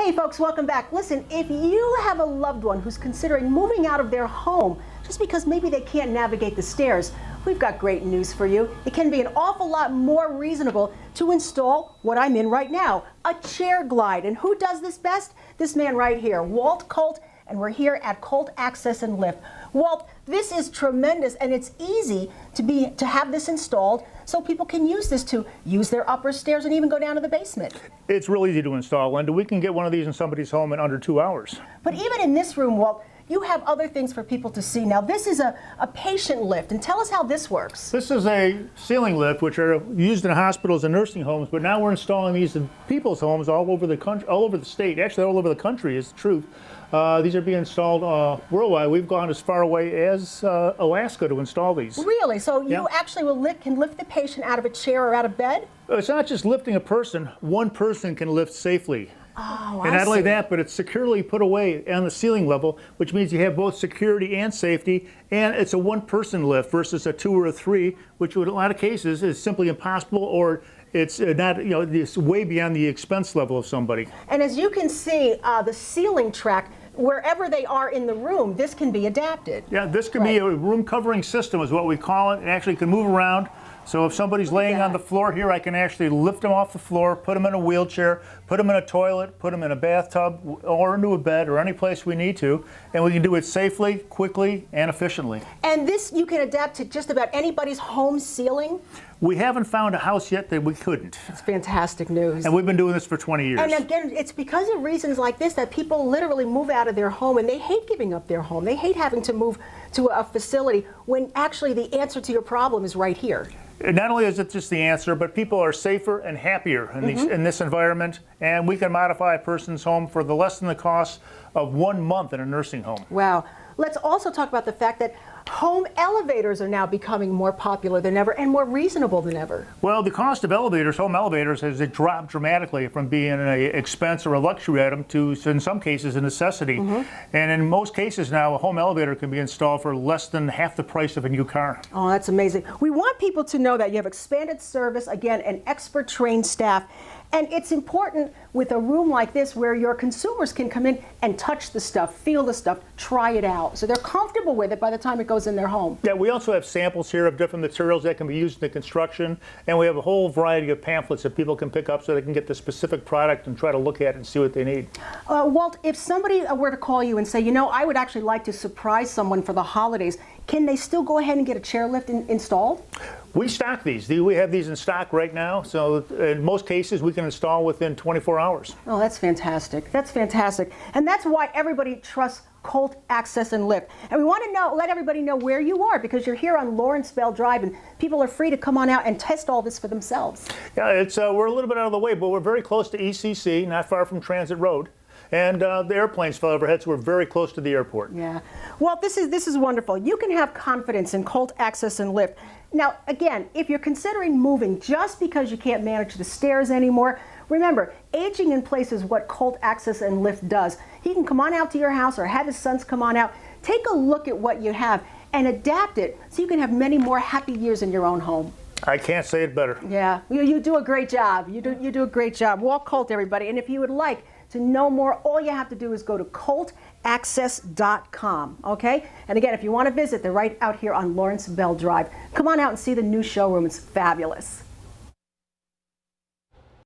Hey folks, welcome back. Listen, if you have a loved one who's considering moving out of their home just because maybe they can't navigate the stairs, we've got great news for you. It can be an awful lot more reasonable to install what I'm in right now, a chair glide. And who does this best? This man right here, Walt Kolt, and we're here at Kolt Access and Lift. Walt, this is tremendous, and it's easy to have this installed so people can use this to use their upper stairs and even go down to the basement. It's real easy to install, Linda. We can get one of these in somebody's home in under 2 hours. But even in this room, Walt, you have other things for people to see. Now, this is a patient lift, and tell us how this works. This is a ceiling lift, which are used in hospitals and nursing homes, but now we're installing these in people's homes all over the country, all over the state, actually all over the country is the truth. These are being installed worldwide. We've gone as far away as Alaska to install these. Really? So you actually can lift the patient out of a chair or out of bed? It's not just lifting a person. One person can lift safely. Oh, and not only that, but it's securely put away on the ceiling level, which means you have both security and safety, and it's a one-person lift versus a 2 or a 3, which in a lot of cases is simply impossible, or it's not, it's way beyond the expense level of somebody. And as you can see, the ceiling track, wherever they are in the room, this can be adapted. Yeah, this can be a room covering system is what we call it. It actually can move around. So if somebody's laying on the floor here, I can actually lift them off the floor, put them in a wheelchair, put them in a toilet, put them in a bathtub or into a bed or any place we need to, and we can do it safely, quickly, and efficiently. And this you can adapt to just about anybody's home ceiling? We haven't found a house yet that we couldn't. It's fantastic news. And we've been doing this for 20 years. And again, it's because of reasons like this that people literally move out of their home, and they hate giving up their home. They hate having to move to a facility when actually the answer to your problem is right here. Not only is it just the answer, but people are safer and happier in this environment, and we can modify a person's home for less than the cost of 1 month in a nursing home. Wow. Let's also talk about the fact that home elevators are now becoming more popular than ever and more reasonable than ever. Well, the cost of elevators, home elevators, has dropped dramatically from being an expense or a luxury item to, in some cases, a necessity. And in most cases now, a home elevator can be installed for less than half the price of a new car. Oh, that's amazing. We want people to know that you have expanded service, again, and expert trained staff. And it's important with a room like this where your consumers can come in and touch the stuff, feel the stuff, try it out. So they're comfortable with it by the time it goes in their home. Yeah, we also have samples here of different materials that can be used in the construction. And we have a whole variety of pamphlets that people can pick up so they can get the specific product and try to look at it and see what they need. Walt, if somebody were to call you and say, I would actually like to surprise someone for the holidays, can they still go ahead and get a chair lift installed? We stock these. We have these in stock right now. So in most cases, we can install within 24 hours. Oh, that's fantastic. That's fantastic. And that's why everybody trusts Kolt Access and Lift. And we want to let everybody know where you are, because you're here on Lawrence Bell Drive, and people are free to come on out and test all this for themselves. Yeah, we're a little bit out of the way, but we're very close to ECC, not far from Transit Road. And the airplanes fly overhead, so we're very close to the airport. Yeah. Well, this is wonderful. You can have confidence in Kolt Access and Lift. Now, again, if you're considering moving just because you can't manage the stairs anymore, remember, aging in place is what Kolt Access and Lift does. He can come on out to your house or have his sons come on out, take a look at what you have, and adapt it so you can have many more happy years in your own home. I can't say it better. Yeah, you do a great job. You do a great job. Walt Kolt, everybody. And if you would like to know more, all you have to do is go to koltaccess.com, okay? And again, if you want to visit, they're right out here on Lawrence Bell Drive. Come on out and see the new showroom. It's fabulous.